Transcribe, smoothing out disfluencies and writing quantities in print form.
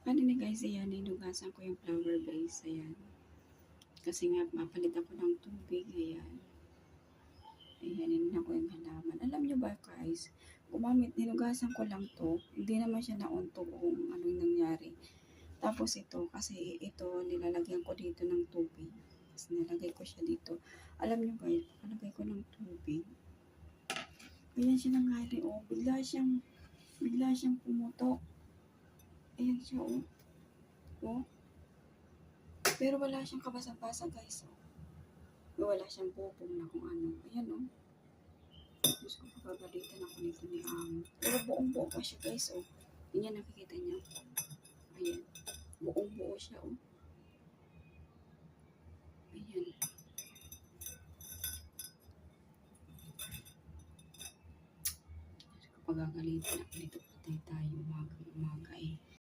Kanina guys, ayan, hinugasan ko yung flower vase, ayan. Kasi nga, mapalit ako ng tubig, ayan. Ayan, hinugasan ko yung halaman. Alam nyo ba guys, hinugasan ko lang to, hindi naman siya nauntog kung anong nangyari. Tapos ito, kasi ito, nilalagyan ko dito ng tubig. Tapos nilagay ko siya dito. Alam nyo guys, nilagay ko ng tubig. Ayan siya nangyari, oh. Bigla siyang pumutok. Ayan siya, oh. Oh. Pero wala siyang kabasa-basa, guys, oh. Wala siyang bubong na kung ano. Ayan, oh. Diyos ko, papagalitan ako nito ni Amo. Pero buong-buo pa siya, guys, oh. Ayan, nakikita niyo. Ayan. Buong-buo siya, oh. Ayan. Diyos ko, pagagalitan ako nito. Patay tayo, umaga.